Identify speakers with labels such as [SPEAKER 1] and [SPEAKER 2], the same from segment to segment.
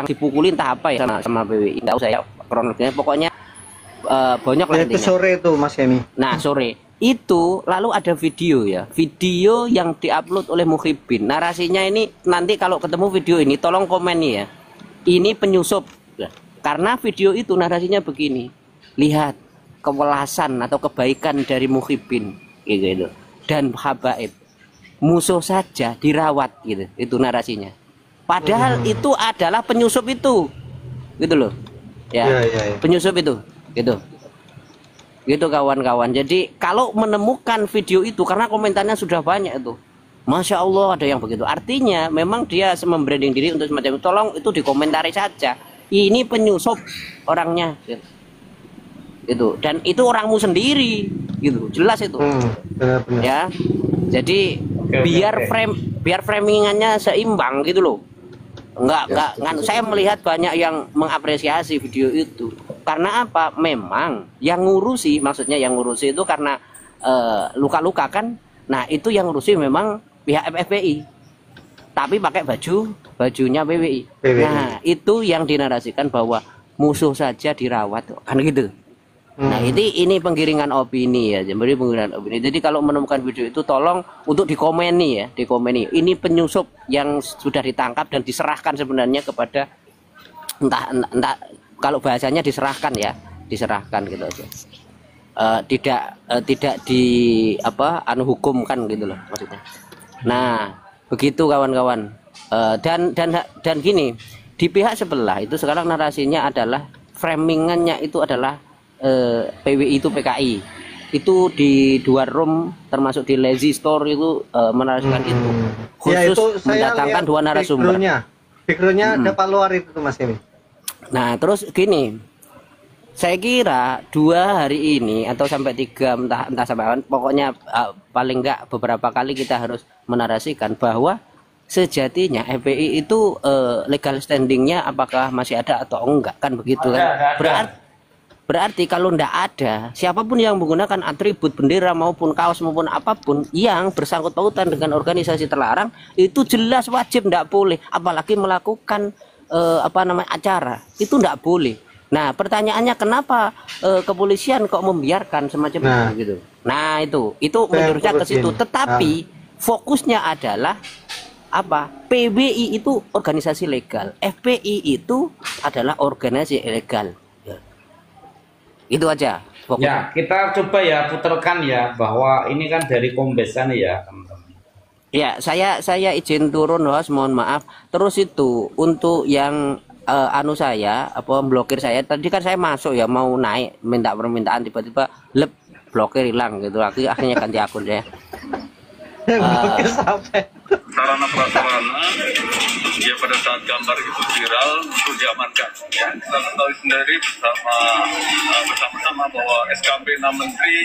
[SPEAKER 1] dipukulin entah apa ya sama PWI, nggak usah ya kronologinya, pokoknya banyak lah
[SPEAKER 2] itu sore itu Mas Hemi.
[SPEAKER 1] Nah sore itu lalu ada video yang diupload oleh Muhibin. Narasinya ini nanti kalau ketemu video ini tolong komen ya, ini penyusup karena video itu narasinya begini, lihat kewelasan atau kebaikan dari Muhibin gitu, dan habaib musuh saja dirawat gitu, itu narasinya, padahal itu adalah penyusup itu gitu loh ya. Penyusup itu gitu kawan-kawan. Jadi kalau menemukan video itu, karena komentarnya sudah banyak itu, Masya Allah ada yang begitu, artinya memang dia membranding diri untuk semacam itu. Tolong itu dikomentari saja, ini penyusup orangnya gitu, dan itu orangmu sendiri gitu, jelas itu
[SPEAKER 2] benar-benar.
[SPEAKER 1] Ya jadi biar framingannya seimbang gitu loh. Enggak, saya melihat banyak yang mengapresiasi video itu. Karena apa? Memang yang ngurusi, maksudnya yang ngurusi itu karena luka-luka kan. Nah itu yang ngurusi memang pihak FPI, tapi pakai bajunya PWI. Nah itu yang dinarasikan bahwa musuh saja dirawat kan gitu. Nah ini penggiringan opini ya, jadi penggiringan opini. Jadi kalau menemukan video itu tolong untuk dikomeni ya, dikomeni. Ini penyusup yang sudah ditangkap dan diserahkan sebenarnya kepada entah kalau bahasanya diserahkan ya, diserahkan gitu aja. Tidak di hukumkan gitu loh maksudnya. Nah begitu kawan-kawan. Dan gini, di pihak sebelah itu sekarang narasinya adalah framingannya itu adalah PWI itu PKI itu di dua room termasuk di Lazy Store itu menarasikan itu khusus ya, itu mendatangkan dua narasumber.
[SPEAKER 2] Backgroundnya ada Paluar itu Mas Hemi.
[SPEAKER 1] Nah terus gini, saya kira 2 hari ini atau sampai 3 entah sampai pokoknya paling enggak beberapa kali kita harus menarasikan bahwa sejatinya FPI itu legal standingnya apakah masih ada atau enggak kan begitu kan. Berarti kalau ndak ada, siapapun yang menggunakan atribut bendera maupun kaos maupun apapun yang bersangkut pautan dengan organisasi terlarang, itu jelas wajib ndak boleh, apalagi melakukan acara itu ndak boleh. Nah pertanyaannya kenapa kepolisian kok membiarkan semacam itu gitu. Nah itu menurutnya ke situ, tetapi fokusnya adalah apa? PBI itu organisasi legal, FPI itu adalah organisasi ilegal. Itu aja fokus.
[SPEAKER 3] Ya kita coba ya putarkan ya, bahwa ini kan dari Kombesan ya teman-teman.
[SPEAKER 1] Ya saya izin turun host, mohon maaf. Terus itu untuk yang saya blokir saya tadi kan, saya masuk ya mau naik minta permintaan, tiba-tiba blokir hilang gitu, akhirnya ganti akun ya.
[SPEAKER 4] Sarana prasarana ya pada saat gambar itu viral untuk diamankan ya. Kita ketahui sendiri bersama-sama bahwa SKP 6 Menteri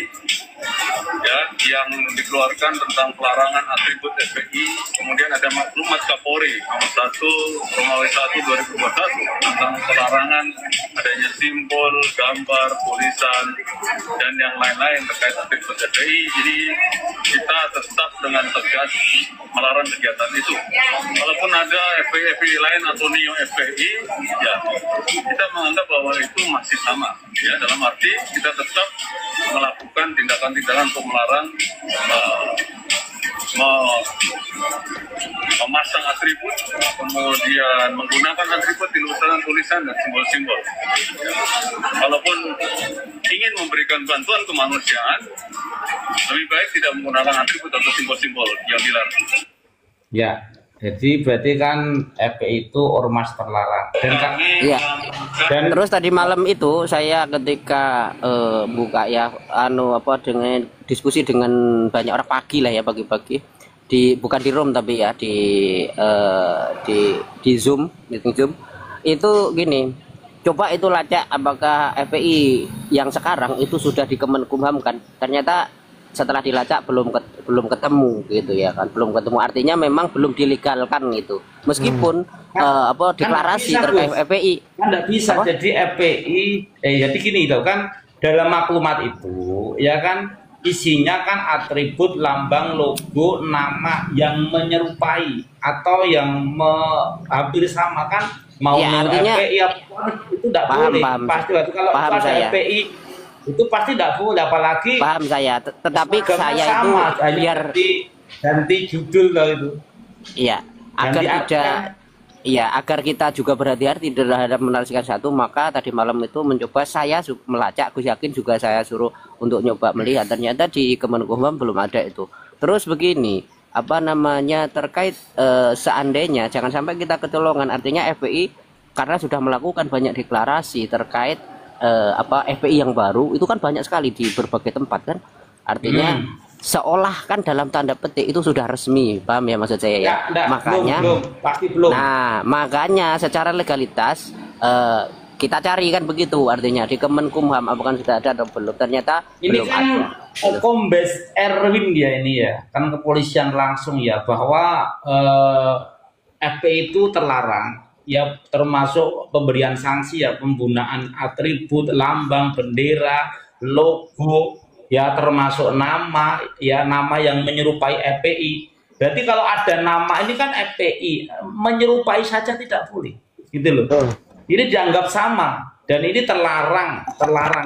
[SPEAKER 4] ya yang dikeluarkan tentang pelarangan atribut FPI, kemudian ada maklumat Kapolri nomor 1 Romawi 1 2021 tentang pelarangan adanya simbol, gambar, tulisan dan yang lain-lain terkait atribut FPI. Jadi kita tetap dengan tegas melarang kegiatan itu. Walaupun ada FPI lain atau neo FPI, ya kita menganggap bahwa itu masih sama. Ya, dalam arti kita tetap melakukan tindakan-tindakan untuk melarang memasang atribut, kemudian menggunakan atribut di tulisan dan simbol-simbol. Walaupun ingin memberikan bantuan kemanusiaan, lebih baik tidak menggunakan atribut atau simbol-simbol yang dilarang.
[SPEAKER 3] Ya, jadi berarti kan FPI itu ormas terlarang.
[SPEAKER 1] Dan terus tadi malam itu saya ketika buka ya dengan diskusi dengan banyak orang pagi lah ya, pagi-pagi bukan di room tapi ya di Zoom, itu gini, coba itu lacak apakah FPI yang sekarang itu sudah di Kemenkumham kan, ternyata setelah dilacak belum ketemu gitu ya kan, belum ketemu, artinya memang belum dilegalkan gitu, meskipun deklarasi terkait FPI
[SPEAKER 3] kan nggak bisa jadi FPI jadi gini itu kan, dalam maklumat itu ya kan isinya kan atribut, lambang, logo, nama yang menyerupai atau yang hampir sama kan, mau
[SPEAKER 1] Ya, artinya
[SPEAKER 3] FPI itu tidak boleh. Pasti kalau
[SPEAKER 1] paham
[SPEAKER 3] ada
[SPEAKER 1] saya.
[SPEAKER 3] FPI itu pasti tidak boleh, apalagi
[SPEAKER 1] Paham saya, tetapi saya itu
[SPEAKER 3] sama, hanya
[SPEAKER 1] biar
[SPEAKER 3] ganti judul lah itu.
[SPEAKER 1] iya, agar
[SPEAKER 3] Ganti
[SPEAKER 1] tidak
[SPEAKER 3] apa?
[SPEAKER 1] iya, agar kita juga berhati-hati terhadap menarasikan satu, maka tadi malam itu mencoba saya melacak, Gus Yakin juga saya suruh untuk nyoba melihat, ternyata di Kemenkumham belum ada itu. Terus begini, apa namanya, terkait seandainya jangan sampai kita kecolongan, artinya FPI karena sudah melakukan banyak deklarasi terkait apa FPI yang baru itu kan banyak sekali di berbagai tempat kan, artinya seolah kan dalam tanda petik itu sudah resmi, paham ya maksud saya ya?
[SPEAKER 3] Enggak,
[SPEAKER 1] Makanya
[SPEAKER 3] belum, pasti belum.
[SPEAKER 1] nah, makanya secara legalitas kita cari kan begitu, artinya di Kemenkumham apakah sudah ada atau belum, ternyata
[SPEAKER 3] Ini
[SPEAKER 1] belum
[SPEAKER 3] kan
[SPEAKER 1] ada.
[SPEAKER 3] Kombes Erwin dia ini ya, kan kepolisian langsung ya, bahwa FPI itu terlarang ya, termasuk pemberian sanksi ya, penggunaan atribut, lambang, bendera, logo ya, termasuk nama ya, nama yang menyerupai FPI. Berarti kalau ada nama ini kan FPI menyerupai saja tidak boleh, gitu loh. Ini dianggap sama dan ini terlarang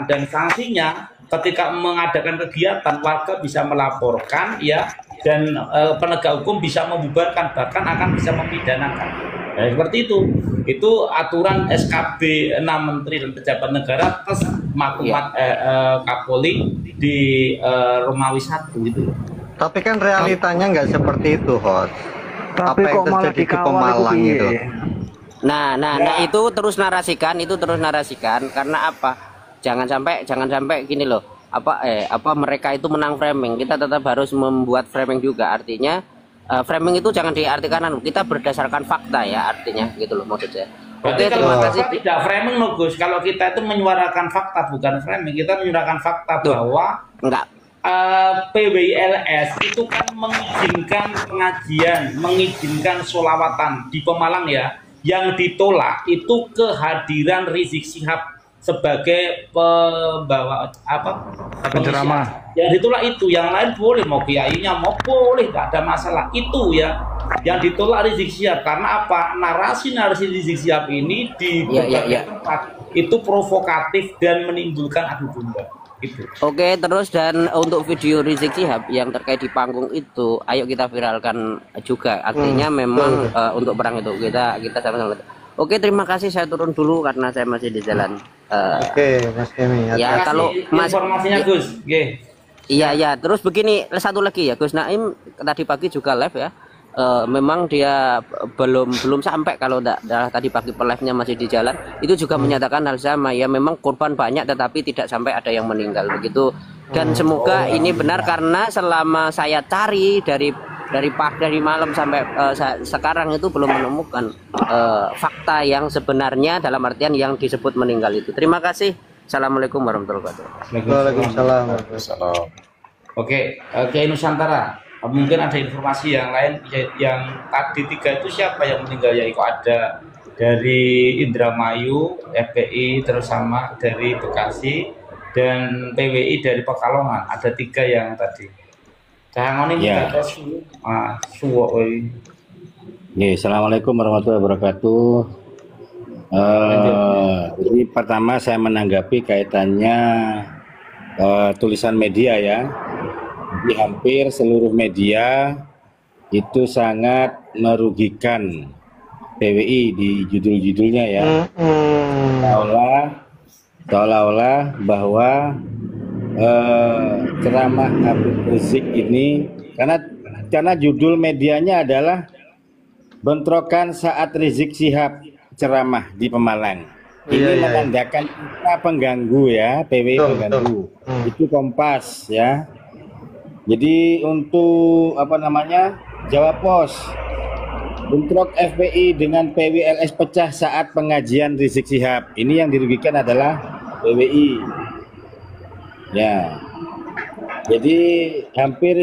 [SPEAKER 3] dan sanksinya ketika mengadakan kegiatan warga bisa melaporkan ya, dan penegak hukum bisa membubarkan, bahkan akan bisa memidanakan. Ya, seperti itu aturan SKB 6 Menteri dan Pejabat Negara plus maklumat Kapolri di Romawi 1 gitu.
[SPEAKER 2] Tapi kan realitanya nggak seperti itu, Host.
[SPEAKER 5] Tapi
[SPEAKER 2] Apa yang
[SPEAKER 5] kok malah
[SPEAKER 2] terjadi di
[SPEAKER 5] dikawal
[SPEAKER 2] Pemalang
[SPEAKER 5] itu,
[SPEAKER 2] itu?
[SPEAKER 5] piye?
[SPEAKER 1] Nah, itu terus narasikan karena apa? Jangan sampai gini loh. Apa mereka itu menang framing. Kita tetap harus membuat framing juga. Artinya framing itu jangan diartikan kita berdasarkan fakta ya, artinya gitu loh maksud saya.
[SPEAKER 3] Oke,
[SPEAKER 1] Oke, terima kasih.
[SPEAKER 3] tidak framing loh Gus. Kalau kita itu menyuarakan fakta bukan framing, kita menyuarakan fakta bahwa
[SPEAKER 1] Enggak.
[SPEAKER 3] PWILS itu kan mengizinkan pengajian, mengizinkan sholawatan di Pemalang ya. Yang ditolak itu kehadiran Rizik Syihab sebagai pembawa
[SPEAKER 5] Penceramah.
[SPEAKER 3] Yang ditolak itu, yang lain boleh, mau kiainya mau boleh, nggak ada masalah. Itu ya yang ditolak Rizik Syihab karena apa? Narasi Rizik Syihab ini di berbagai tempat itu provokatif dan menimbulkan adu domba. Itu.
[SPEAKER 1] Oke, terus dan untuk video Rizik Syihab yang terkait di panggung itu, ayo kita viralkan juga. Artinya memang untuk perang itu kita sama-sama. Oke, terima kasih, saya turun dulu karena saya masih di jalan.
[SPEAKER 2] Oke, Mas Kemi.
[SPEAKER 1] Ya, kalau Mas
[SPEAKER 3] informasinya Gus,
[SPEAKER 1] Iya, terus begini, satu lagi ya, Gus Naim tadi pagi juga live ya. Memang dia belum sampai, kalau tadi pagi live-nya masih di jalan, itu juga menyatakan hal sama ya, memang korban banyak tetapi tidak sampai ada yang meninggal begitu. Dan semoga ini benar karena selama saya cari dari malam sampai sekarang itu belum menemukan fakta yang sebenarnya dalam artian yang disebut meninggal itu. Terima kasih. Assalamualaikum warahmatullahi wabarakatuh.
[SPEAKER 2] Waalaikumsalam.
[SPEAKER 3] Oke, Nusantara. Mungkin ada informasi yang lain yang tadi 3 itu siapa yang meninggal ya? Kok ada dari Indramayu, FPI terus sama dari Bekasi dan PWI dari Pekalongan. Ada 3 yang tadi. Jangan ini ya.
[SPEAKER 6] Assalamualaikum warahmatullahi wabarakatuh. Jadi pertama saya menanggapi kaitannya tulisan media ya. Di hampir seluruh media itu sangat merugikan PWI di judul-judulnya ya. Seolah-olah bahwa ceramah Habib Rizik ini karena judul medianya adalah bentrokan saat Rizik Syihab ceramah di Pemalang. Ini menandakan kita pengganggu ya, PWI pengganggu. Itu Kompas ya. Jadi untuk Jawa Pos, bentrok FPI dengan PWLS pecah saat pengajian Rizik Syihab. Ini yang dirugikan adalah PWI. Ya. Jadi hampir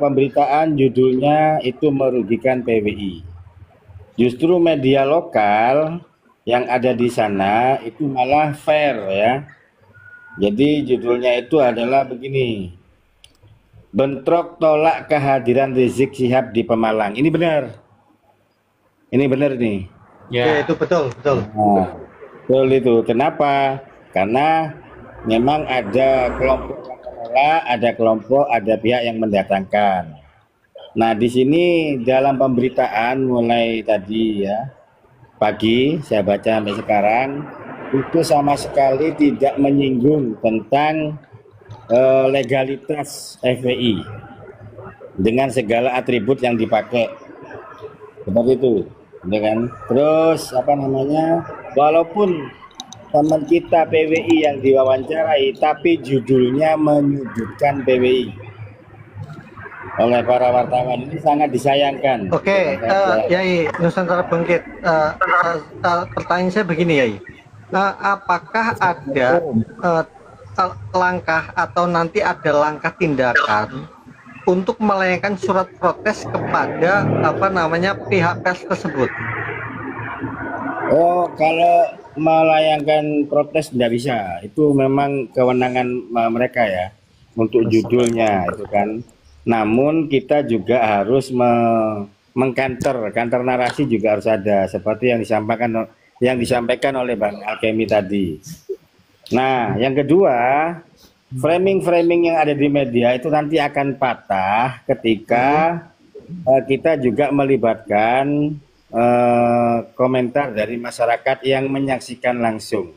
[SPEAKER 6] pemberitaan judulnya itu merugikan PWI. Justru media lokal yang ada di sana itu malah fair ya. Jadi judulnya itu adalah begini. Bentrok tolak kehadiran Rizik Syihab di Pemalang. Ini benar. Ini benar nih.
[SPEAKER 2] Oke,
[SPEAKER 3] Ya,
[SPEAKER 2] itu betul, betul.
[SPEAKER 6] Nah, betul itu. Kenapa? Karena memang ada kelompok yang menolak, ada kelompok, ada pihak yang mendatangkan. Nah, di sini dalam pemberitaan mulai tadi ya, pagi saya baca sampai sekarang, itu sama sekali tidak menyinggung tentang legalitas FPI dengan segala atribut yang dipakai. Seperti itu, ya kan? Terus apa namanya? Walaupun teman kita PWI yang diwawancarai, tapi judulnya menyudutkan PWI oleh para wartawan, ini sangat disayangkan.
[SPEAKER 2] Oke, Yai Nusantara Bangkit. Pertanyaan saya begini, Yai. Apakah ada langkah atau nanti ada langkah tindakan untuk melayangkan surat protes kepada pihak pers tersebut?
[SPEAKER 6] Oh, kalau melayangkan protes tidak bisa, itu memang kewenangan mereka ya untuk judulnya itu kan. Namun kita juga harus kantor narasi juga harus ada seperti yang disampaikan oleh Bang Alkemi tadi. Nah, yang kedua, framing-framing yang ada di media itu nanti akan patah ketika kita juga melibatkan komentar dari masyarakat yang menyaksikan langsung.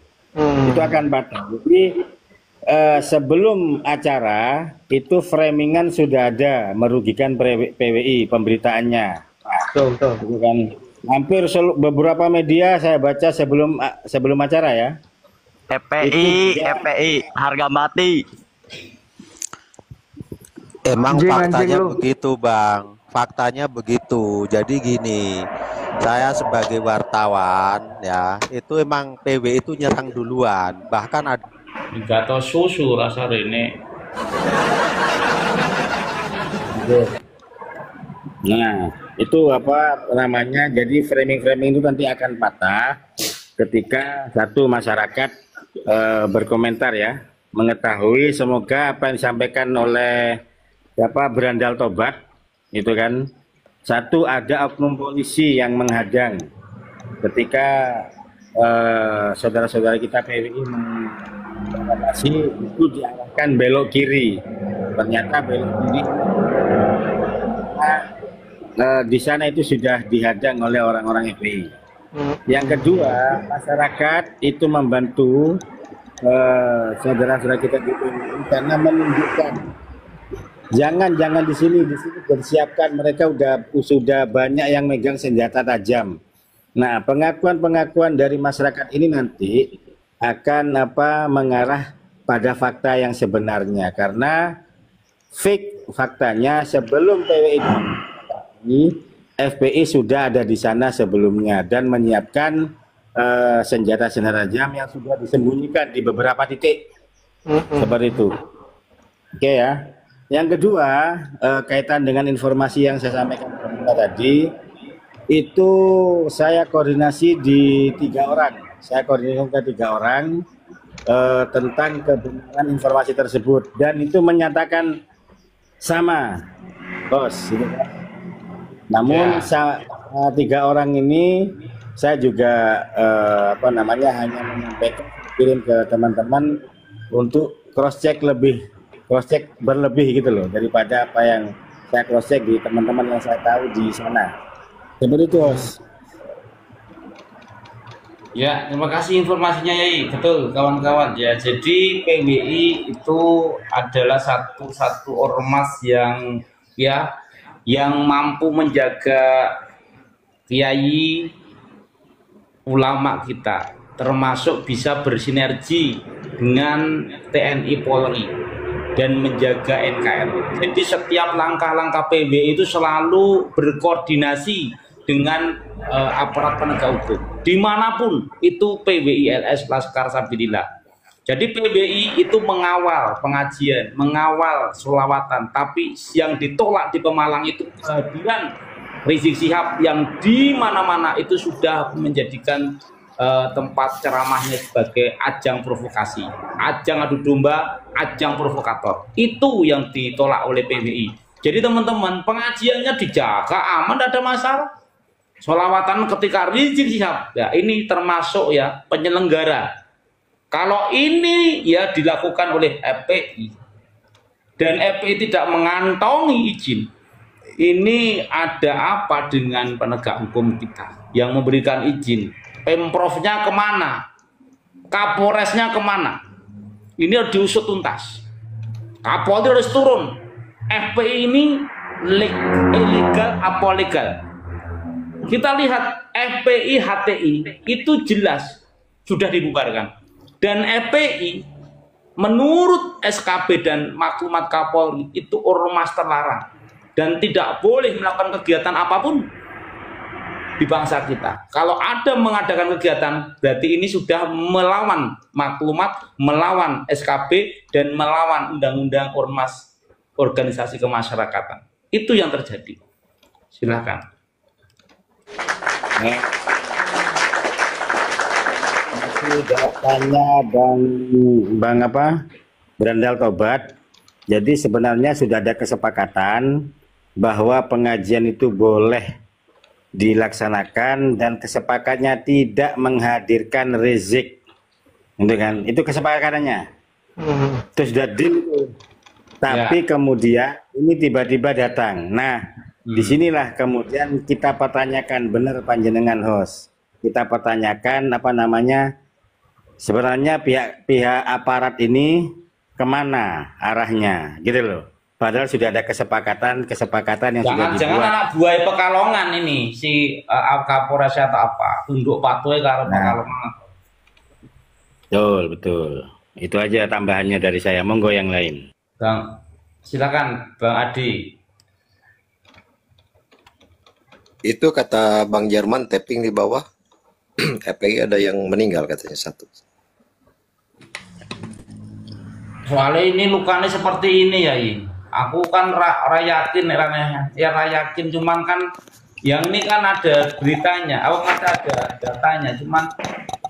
[SPEAKER 6] Itu akan patah. Jadi sebelum acara itu framingan sudah ada merugikan PWI pemberitaannya.
[SPEAKER 2] Betul, betul.
[SPEAKER 6] Itu kan hampir beberapa media saya baca sebelum acara ya.
[SPEAKER 7] FPI harga mati.
[SPEAKER 8] Emang faktanya begitu, Bang. Faktanya begitu. Jadi gini, saya sebagai wartawan ya, itu emang PW itu nyerang duluan. Bahkan ada
[SPEAKER 3] gato susu rasa Rene.
[SPEAKER 6] Nah, itu apa namanya? Jadi framing-framing itu nanti akan patah ketika satu masyarakat berkomentar ya, mengetahui semoga apa yang disampaikan oleh Berandal Tobat itu kan, satu ada oknum polisi yang menghadang ketika saudara-saudara kita PWI mengatasi itu diarahkan belok kiri, ternyata belok kiri di sana itu sudah dihadang oleh orang-orang FPI. Yang kedua, masyarakat itu membantu saudara-saudara kita di PWI karena menunjukkan jangan di sini disiapkan, mereka sudah banyak yang megang senjata tajam. Nah, pengakuan dari masyarakat ini nanti akan mengarah pada fakta yang sebenarnya, karena fake faktanya sebelum PWI FPI sudah ada di sana sebelumnya dan menyiapkan senjata-senjata tajam yang sudah disembunyikan di beberapa titik. Seperti itu. Oke ya. Yang kedua, kaitan dengan informasi yang saya sampaikan tadi, itu saya koordinasi di 3 orang. Saya koordinasi ke 3 orang tentang kebenaran informasi tersebut, dan itu menyatakan sama, bos. Namun 3 orang ini saya juga hanya menyampaikan, kirim ke teman-teman untuk cross check berlebih gitu loh, daripada apa yang saya cross check di teman-teman yang saya tahu di sana. Seperti itu, Bos.
[SPEAKER 3] Ya, terima kasih informasinya Yai. Betul kawan-kawan ya. Jadi PWI itu adalah satu ormas yang mampu menjaga kiai ulama kita, termasuk bisa bersinergi dengan TNI Polri dan menjaga NKRI. Jadi setiap langkah-langkah PWI itu selalu berkoordinasi dengan aparat penegak hukum dimanapun itu PWI LS Laskar Sabilillah. Jadi PWI itu mengawal pengajian, mengawal sholawatan, tapi yang ditolak di Pemalang itu kehadiran Rizik Syihab yang di mana-mana itu sudah menjadikan tempat ceramahnya sebagai ajang provokasi, ajang adu domba, ajang provokator. Itu yang ditolak oleh PWI. Jadi teman-teman, pengajiannya dijaga aman, tidak ada masalah. Sholawatan ketika Rizik Syihab, ya ini termasuk ya penyelenggara. Kalau ini ya dilakukan oleh FPI dan FPI tidak mengantongi izin, ini ada apa dengan penegak hukum kita yang memberikan izin? Pemprovnya kemana? Kapolresnya kemana? Ini harus diusut tuntas. Kapolri harus turun. FPI ini ilegal apa legal? Kita lihat FPI HTI itu jelas sudah dibubarkan. Dan FPI menurut SKB dan maklumat Kapolri itu ormas terlarang dan tidak boleh melakukan kegiatan apapun di bangsa kita. Kalau ada mengadakan kegiatan, berarti ini sudah melawan maklumat, melawan SKB, dan melawan undang-undang ormas organisasi kemasyarakatan. Itu yang terjadi. Silakan.
[SPEAKER 6] Datanya Bang Berandal Tobat. Jadi sebenarnya sudah ada kesepakatan bahwa pengajian itu boleh dilaksanakan dan kesepakatannya tidak menghadirkan Rizik, gitu kan? Itu kesepakatannya. Terus sudah deal. Tapi kemudian ini tiba-tiba datang. Nah, disinilah kemudian kita pertanyakan, benar panjenengan host. Kita pertanyakan sebenarnya pihak aparat ini kemana arahnya, gitu loh. Padahal sudah ada kesepakatan yang sudah dibuat. Jangan
[SPEAKER 3] anak buah Pekalongan ini si Kapolres atau apa, tunduk patuh karo Pekalongan.
[SPEAKER 6] Betul. Itu aja tambahannya dari saya. Monggo yang lain.
[SPEAKER 3] Bang, silakan Bang Adi.
[SPEAKER 7] Itu kata Bang Jerman tapping di bawah. FPI ada yang meninggal katanya satu.
[SPEAKER 3] Soalnya ini lukanya seperti ini ya ini. Aku kan rayakin cuman kan yang ini kan ada beritanya, aku kan ada datanya, cuman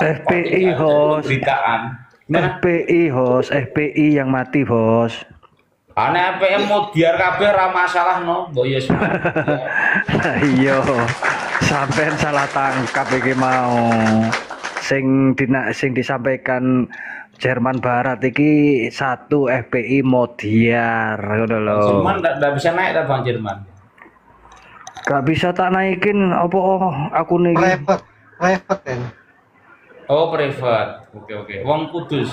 [SPEAKER 5] FPI host,
[SPEAKER 3] beritaan.
[SPEAKER 5] FPI host, FPI yang mati bos.
[SPEAKER 3] Aneh FPI mau biar kabeh ra masalah no, boyes.
[SPEAKER 5] Iya, sampean salah tangkap iki mau. Sing disampaikan Jerman Barat iki satu FPI Modiar ngono lho.
[SPEAKER 3] Jerman ndak bisa naik ta Bang Jerman?
[SPEAKER 5] Gak bisa tak naikin apa aku nih.
[SPEAKER 2] Private kan.
[SPEAKER 3] Oh, private. Oke. Wong Kudus.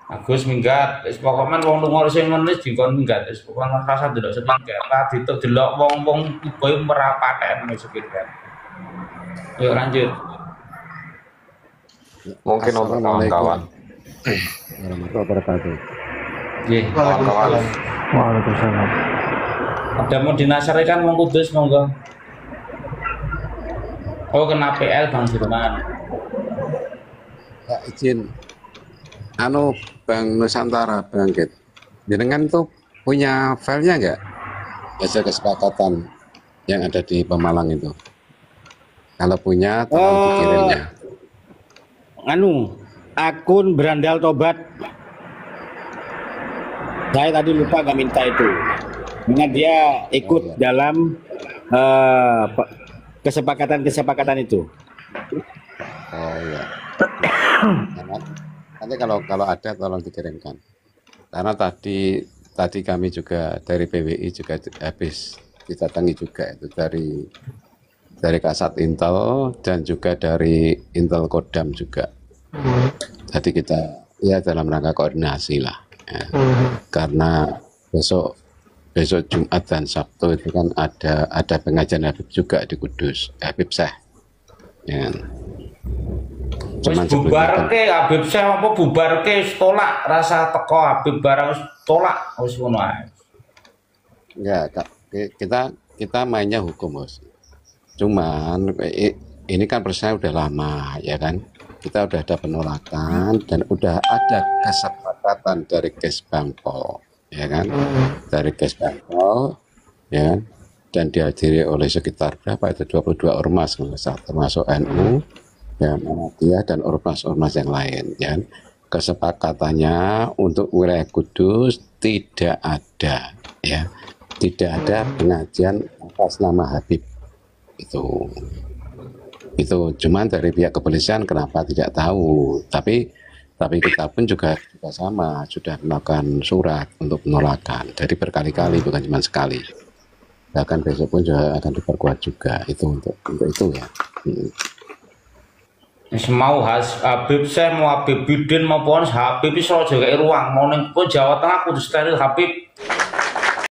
[SPEAKER 3] Agus minggat, wis pokoke wong lunga sing nulis dikon minggat, wis pokoke rasa delok sepinggat. Ra delok wong-wong kuwi merapaten wis sepinggat. Yuk lanjut.
[SPEAKER 9] Mungkin untuk kawan-kawan.
[SPEAKER 6] Warahmatullahi wabarakatuh.
[SPEAKER 3] Kawan-kawan.
[SPEAKER 5] Waalaikumsalam.
[SPEAKER 3] Ada mau dinasarikan wong Kudus monggo. Oh kena PL Bang Jerman.
[SPEAKER 9] Ya izin. Bang Nusantara Bangkit. Jenengan tuh punya filenya nggak? Baca kesepakatan yang ada di Pemalang itu. Kalau punya, tolong dikirimnya.
[SPEAKER 6] Akun Berandal Tobat. Saya tadi lupa gak minta itu. Karena dia ikut dalam kesepakatan itu.
[SPEAKER 9] Oh iya. Nanti kalau ada tolong dikirimkan. Karena tadi kami juga dari PWI juga habis didatangi juga itu dari Kasat Intel dan juga dari Intel Kodam juga. Jadi kita ya dalam rangka koordinasi lah. Ya. Karena besok Jumat dan Sabtu itu kan ada pengajian Habib juga di Kudus, Habib Syekh. Ya.
[SPEAKER 3] Cuman bubarke Habib Syekh apa bubarke tolak rasa teko Habib barang tolak wis ngono ae.
[SPEAKER 9] Ya, kita mainnya hukum, Bos. Cuman ini kan prosesnya udah lama ya kan. Kita udah ada penolakan dan udah ada kesepakatan dari Kesbangpol ya kan. Dari Kesbangpol ya kan. dan dihadiri oleh sekitar berapa itu 22 ormas termasuk NU, ya, Muhammadiyah dan ormas-ormas yang lain. Ya. Kesepakatannya untuk wilayah Kudus tidak ada, ya, tidak ada pengajian atas nama Habib itu cuman dari pihak kepolisian kenapa tidak tahu, tapi kita pun juga sama sudah melakukan surat untuk penolakan, jadi berkali-kali bukan cuma sekali, bahkan besok pun juga akan diperkuat juga itu untuk itu ya.
[SPEAKER 3] Mau Habib saya mau Habib Bidin maupun Habib iso jaga ruang mau ning Jawa Tengah kudu steril Habib